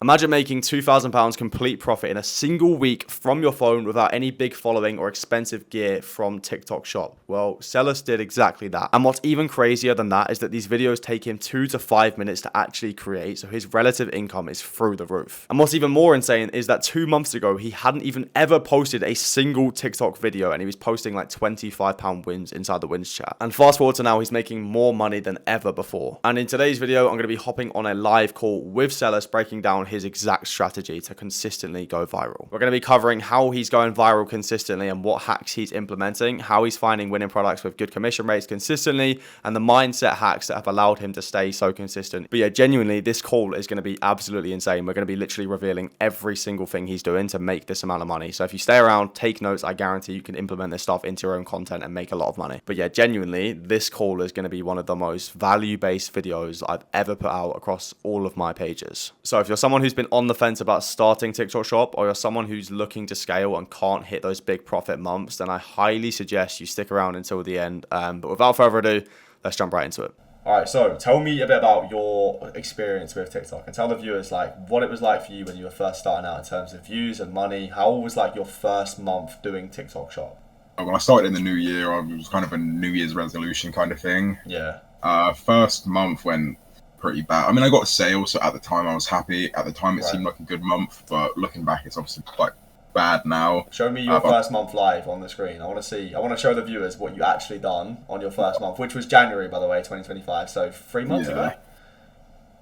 Imagine making £2,000 complete profit in a single week from your phone without any big following or expensive gear from TikTok Shop. Well, Cellus did exactly that. And what's even crazier than that is that these videos take him 2 to 5 minutes to actually create, so his relative income is through the roof. And what's even more insane is that 2 months ago, he hadn't even ever posted a single TikTok video, and he was posting like £25 wins inside the wins chat. And fast forward to now, he's making more money than ever before. And in today's video, I'm going to be hopping on a live call with Cellus, breaking down his exact strategy to consistently go viral. We're going to be covering how he's going viral consistently and what hacks he's implementing, how he's finding winning products with good commission rates consistently, and the mindset hacks that have allowed him to stay so consistent. But yeah, genuinely, this call is going to be absolutely insane. We're going to be literally revealing every single thing he's doing to make this amount of money. So if you stay around, take notes, I guarantee you can implement this stuff into your own content and make a lot of money. But yeah, genuinely, this call is going to be one of the most value-based videos I've ever put out across all of my pages. So if you're someone who's been on the fence about starting TikTok Shop, or you're someone who's looking to scale and can't hit those big profit months, then I highly suggest you stick around until the end. But without further ado, let's jump right into it. All right, so tell me a bit about your experience with TikTok and tell the viewers like what it was like for you when you were first starting out in terms of views and money. How was like your first month doing TikTok Shop? When I started in the new year, it was kind of a New Year's resolution kind of thing. Yeah. First month went pretty bad. I mean, I got a sale, so at the time I was happy. At the time, it seemed like a good month, but looking back, it's obviously quite bad now. Show me your first month live on the screen. I want to show the viewers what you actually done on your first month, which was January, by the way, 2025. So 3 months ago.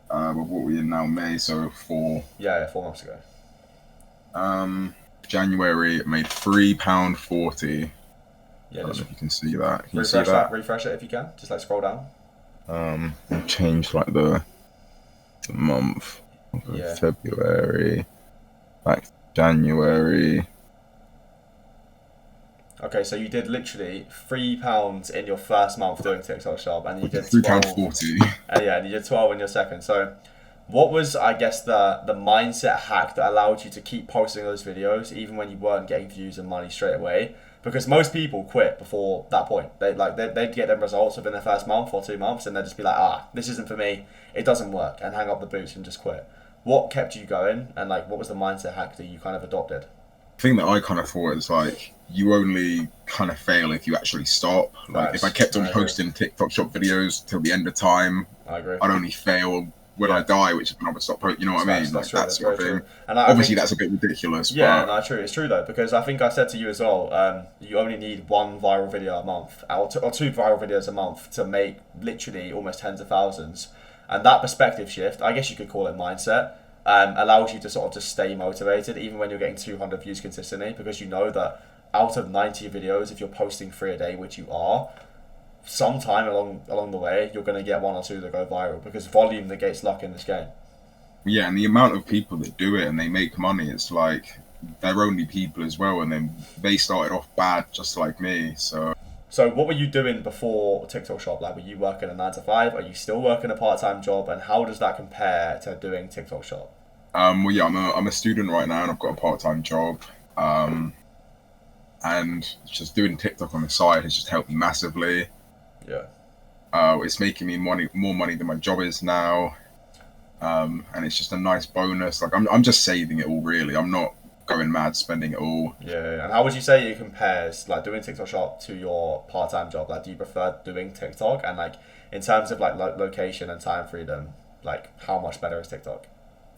But what we in now, May, so 4. Yeah, 4 months ago. January made £3.40. Yeah, I don't know if you can see that. Can refresh you see that? Refresh it if you can. Just like scroll down. Change like the month. Yeah. February, like January. Okay, so you did literally £3 in your first month doing TikTok Shop, and you did £3.40. Yeah, and you did 12 in your second. So, what was, I guess, the mindset hack that allowed you to keep posting those videos even when you weren't getting views and money straight away? Because most people quit before that point. They'd get them results within their first month or 2 months, and they'd just be like, this isn't for me, it doesn't work, and hang up the boots and just quit. What kept you going, and like what was the mindset hack that you kind of adopted? The thing that I kind of thought is like, you only kind of fail if you actually stop. Like if I kept on posting TikTok Shop videos till the end of time, I agree. I'd only fail when I die, which is when I would stop posting. You know what I mean? Like that sort of thing. And obviously that's a bit ridiculous. Yeah, no, true. It's true though, because I think I said to you as well, you only need 1 viral video a month, or 2 viral videos a month to make literally almost tens of thousands. And that perspective shift, I guess you could call it mindset, allows you to sort of just stay motivated even when you're getting 200 views consistently, because you know that out of 90 videos, if you're posting 3 a day, which you are, sometime along the way, you're going to get 1 or 2 that go viral, because volume negates luck in this game. Yeah, and the amount of people that do it and they make money, it's like they're only people as well, and then they started off bad just like me. So what were you doing before TikTok Shop? Like, were you working a 9 to 5? Are you still working a part-time job? And how does that compare to doing TikTok Shop? Well, yeah, I'm a student right now, and I've got a part-time job. And just doing TikTok on the side has just helped me massively. Yeah. It's making me more money than my job is now. And it's just a nice bonus. Like I'm just saving it all, really. I'm not going mad spending it all. Yeah. And how would you say it compares, like, doing TikTok Shop to your part-time job? Like, do you prefer doing TikTok? And like, in terms of like location and time freedom, like, how much better is TikTok?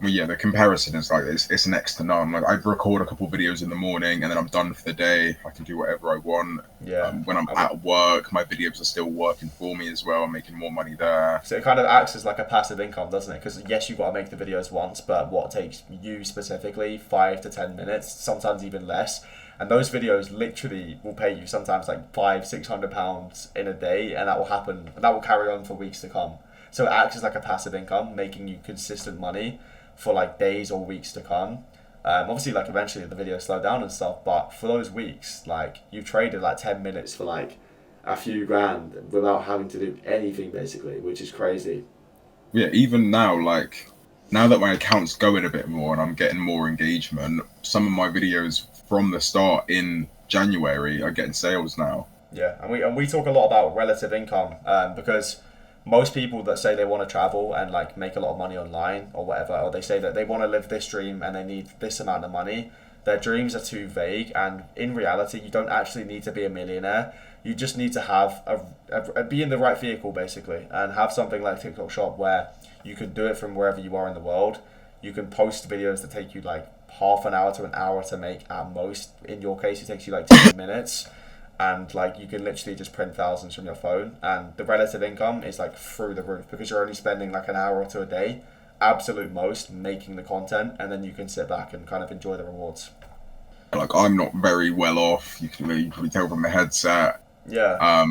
Well, yeah, the comparison is like it's next to none. Like I record a couple videos in the morning and then I'm done for the day. I can do whatever I want. Yeah. When I'm at work, my videos are still working for me as well. I'm making more money there. So it kind of acts as like a passive income, doesn't it? Because yes, you've got to make the videos once, but what takes you specifically 5 to 10 minutes, sometimes even less. And those videos literally will pay you sometimes like £500-600 in a day, and that will happen. And that will carry on for weeks to come. So it acts as like a passive income, making you consistent money for like days or weeks to come. Obviously, like, eventually the videos slow down and stuff, but for those weeks, like, you've traded like 10 minutes for like a few grand without having to do anything, basically, which is crazy. Yeah, even now, like, now that my account's going a bit more and I'm getting more engagement, some of my videos from the start in January are getting sales now. Yeah, and we talk a lot about relative income, because most people that say they want to travel and like make a lot of money online or whatever, or they say that they want to live this dream and they need this amount of money, their dreams are too vague. And in reality, you don't actually need to be a millionaire. You just need to have be in the right vehicle basically, and have something like TikTok Shop where you can do it from wherever you are in the world. You can post videos that take you like half an hour to an hour to make at most. In your case, it takes you like 10 minutes. And like you can literally just print thousands from your phone, and the relative income is like through the roof because you're only spending like an hour or two a day, absolute most, making the content, and then you can sit back and kind of enjoy the rewards. Like I'm not very well off. You can probably tell from the headset. Yeah.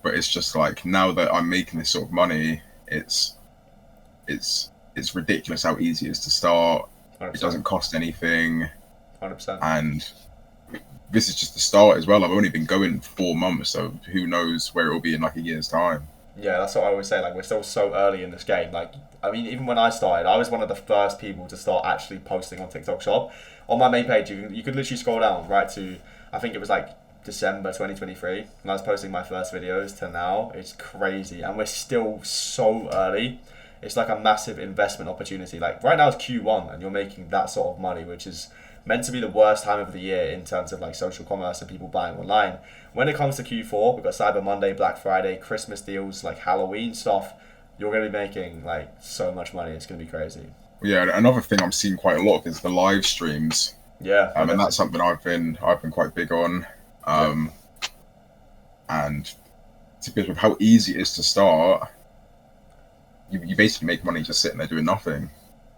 But it's just like now that I'm making this sort of money, it's ridiculous how easy it is to start. 100%. It doesn't cost anything. 100%. And this is just the start as well. I've only been going 4 months, so who knows where it'll be in like a year's time. Yeah, that's what I always say. Like, we're still so early in this game. Like, I mean, even when I started, I was one of the first people to start actually posting on TikTok Shop. On my main page, you could literally scroll down right to, I think it was like December 2023, and I was posting my first videos to now. It's crazy, and we're still so early. It's like a massive investment opportunity. Like, right now it's Q1, and you're making that sort of money, which is meant to be the worst time of the year in terms of like social commerce and people buying online. When it comes to Q4, we've got Cyber Monday, Black Friday, Christmas deals, like Halloween stuff. You're going to be making like so much money. It's going to be crazy. Yeah, another thing I'm seeing quite a lot of is the live streams. Yeah, and that's something I've been quite big on. And to be honest with how easy it is to start, you basically make money just sitting there doing nothing.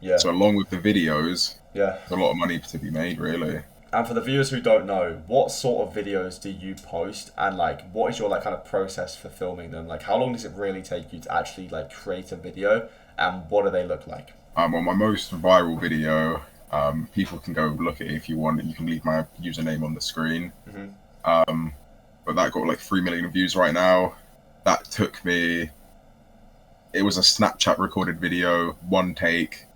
Yeah. So along with the videos, yeah, there's a lot of money to be made, really. And for the viewers who don't know, what sort of videos do you post, and like what is your like kind of process for filming them? Like how long does it really take you to actually like create a video, and what do they look like? Well, my most viral video, people can go look at it if you want. You can leave my username on the screen. Mm-hmm. But that got like 3 million views right now. That took me. It was a Snapchat recorded video, one take.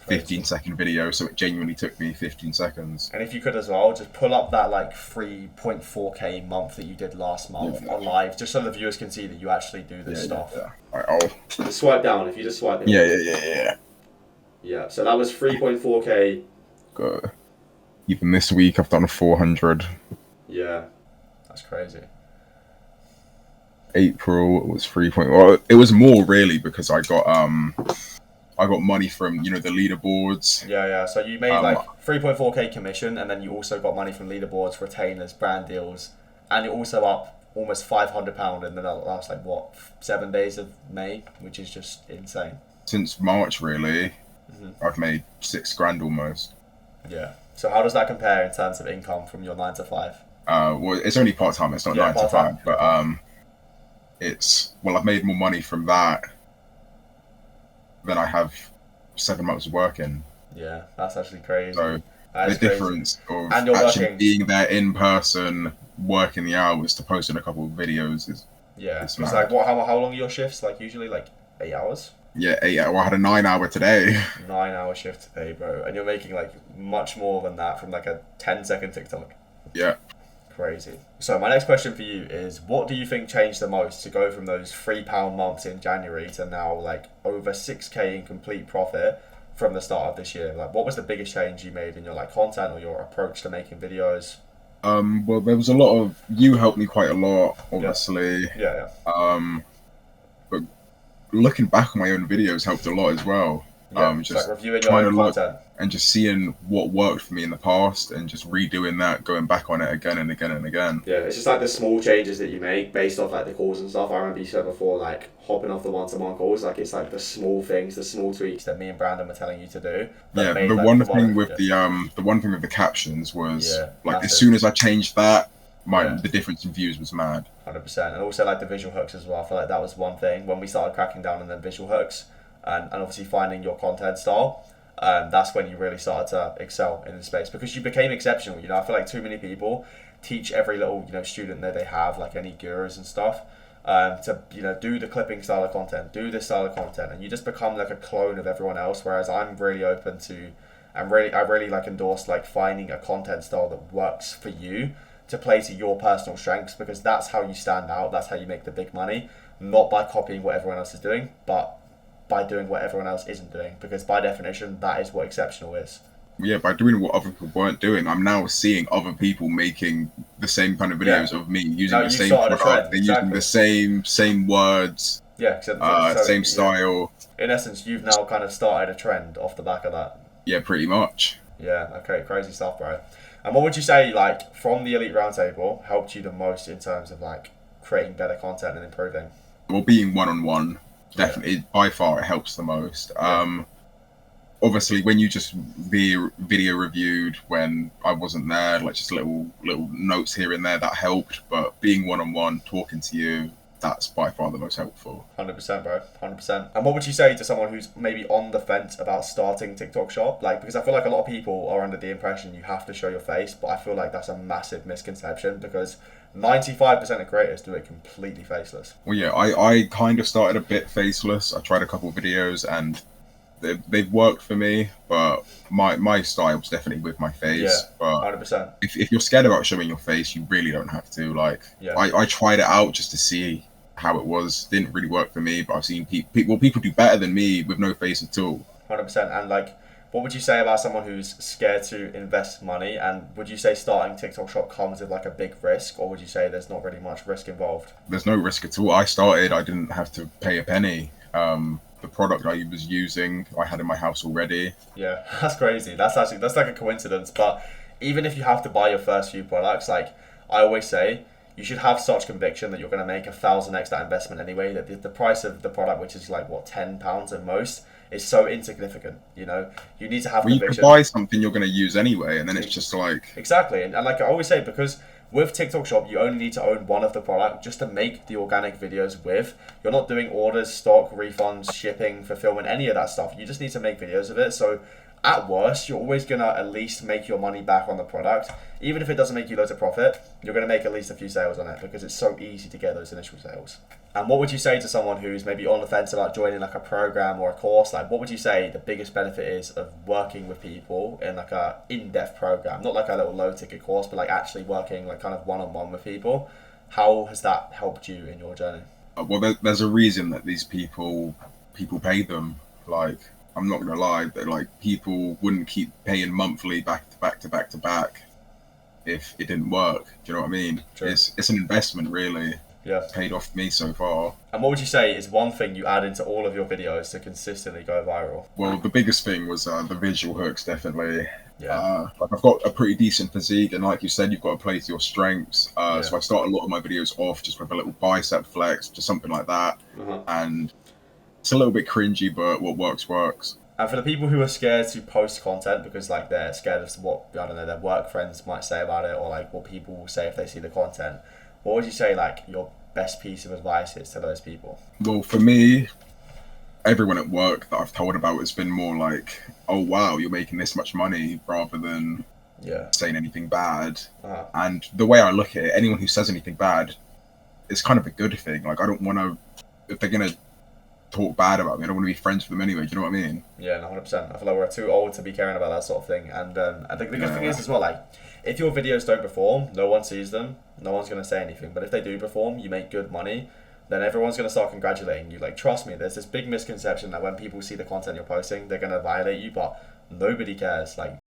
15-second video, so it genuinely took me 15 seconds. And if you could as well, just pull up that like 3.4k month that you did last month on live, just so the viewers can see that you actually do this stuff. Yeah. Right, just swipe down if you just swipe it. Yeah. So that was 3.4k. Good. Even this week, I've done 400. Yeah, that's crazy. April was 3. Well, it was more really because I got money from, the leaderboards. Yeah. So you made like 3.4k commission, and then you also got money from leaderboards, retainers, brand deals, and you're also up almost £500 in the last 7 days of May, which is just insane. Since March, really, I've made $6,000 almost. Yeah. So how does that compare in terms of income from your 9 to 5? Well, it's only part time. It's not 9 to 5, but I've made more money from that than I have 7 months of working. Yeah, that's actually crazy. So the difference of actually being there in person, working the hours to post in a couple of videos is it's like how long are your shifts? Like usually 8 hours? Yeah, 8 hours. I had a 9-hour today. 9-hour shift today, bro, and you're making like much more than that from like a 10-second TikTok. Yeah. Crazy. So my next question for you is, what do you think changed the most to go from those £3 months in January to now like over 6k in complete profit from the start of this year? Like, what was the biggest change you made in your like content or your approach to making videos? Well, there was a lot of, you helped me quite a lot, obviously. Yeah. But looking back on my own videos helped a lot as well. Just like reviewing your own content and just seeing what worked for me in the past and just redoing that, going back on it again and again and again. Yeah, it's just like the small changes that you make based off like the calls and stuff. I remember you said before, like hopping off the one-to-one calls, like it's like the small things, the small tweaks that me and Brandon were telling you to do. Yeah, the one thing with the captions was like as soon as I changed that, the difference in views was mad. 100%, and also like the visual hooks as well. I feel like that was one thing when we started cracking down on the visual hooks. And obviously finding your content style, that's when you really started to excel in the space because you became exceptional. I feel like too many people teach every little student that they have, like any gurus and stuff, to do the clipping style of content, do this style of content, and you just become like a clone of everyone else. Whereas I'm really open to, I really like endorse like finding a content style that works for you to play to your personal strengths because that's how you stand out. That's how you make the big money. not by copying what everyone else is doing, but by doing what everyone else isn't doing, because by definition, that is what exceptional is. Yeah, by doing what other people weren't doing, I'm now seeing other people making the same kind of videos of me, using Now the you same started a product, trend, they're using the same words, Yeah, so same style. in essence, you've now kind of started a trend off the back of that. Yeah, pretty much. Yeah, okay, crazy stuff, bro. And what would you say, like, from the Elite Roundtable, helped you the most in terms of, like, creating better content and improving? Well, being one-on-one, definitely, by far, it helps the most. Obviously, when you just video reviewed when I wasn't there, like just little notes here and there, that helped. But being one-on-one, talking to you, that's by far the most helpful. 100%, bro. 100%. And what would you say to someone who's maybe on the fence about starting TikTok shop? Like, because I feel like a lot of people are under the impression you have to show your face, but I feel like that's a massive misconception, because 95% of creators do it completely faceless. Well, yeah, I kind of started a bit faceless. I tried a couple of videos and they've worked for me, but my style's definitely with my face. Yeah, but 100%. If you're scared about showing your face, you really don't have to. Like, I tried it out just to see how it was. Didn't really work for me, but I've seen people do better than me with no face at all. 100%. And like, what would you say about someone who's scared to invest money? And would you say starting TikTok shop comes with like a big risk, or would you say there's not really much risk involved? There's no risk at all. I didn't have to pay a penny. The product I was using, I had in my house already. Yeah, that's crazy. That's like a coincidence. But even if you have to buy your first few products, like I always say, you should have such conviction that you're going to make 1,000x that investment anyway. That the price of the product, which is like what, £10 at most, is so insignificant. You know, you need to have conviction. You can buy something you're going to use anyway, and then it's just like exactly. And like I always say, because with TikTok shop, you only need to own one of the product just to make the organic videos with. You're not doing orders, stock, refunds, shipping, fulfillment, any of that stuff. You just need to make videos of it. So at worst, you're always going to at least make your money back on the product. Even if it doesn't make you loads of profit, you're going to make at least a few sales on it, because it's so easy to get those initial sales. And what would you say to someone who's maybe on the fence about joining like a program or a course? Like, what would you say the biggest benefit is of working with people in like a in-depth program? Not like a little low-ticket course, but like actually working like kind of one-on-one with people. How has that helped you in your journey? Well, there's a reason that these people pay them. Like, I'm not gonna lie, that like people wouldn't keep paying monthly back to back if it didn't work. Do you know what I mean? True. It's an investment, really. Yeah. Paid off me so far. And what would you say is one thing you add into all of your videos to consistently go viral? Well, the biggest thing was the visual hooks, definitely. Yeah. Like I've got a pretty decent physique, and like you said, you've got to play to your strengths. So I start a lot of my videos off just with a little bicep flex, just something like that. And it's a little bit cringy, but what works. And for the people who are scared to post content because like they're scared of what, I don't know, their work friends might say about it, or like what people will say if they see the content, what would you say like your best piece of advice is to those people? Well, for me, everyone at work that I've told about has been more like, oh wow, you're making this much money, rather than saying anything bad. And the way I look at it, anyone who says anything bad is kind of a good thing. Like, I don't want to, if they're going to talk bad about me, I don't want to be friends with them anyway. Do you know what I mean? Yeah, 100%. I feel like we're too old to be caring about that sort of thing. And I think the good thing is as well, like, if your videos don't perform, no one sees them, no one's going to say anything. But if they do perform, you make good money, then everyone's going to start congratulating you. Like, trust me, there's this big misconception that when people see the content you're posting, they're going to violate you, but nobody cares. Like,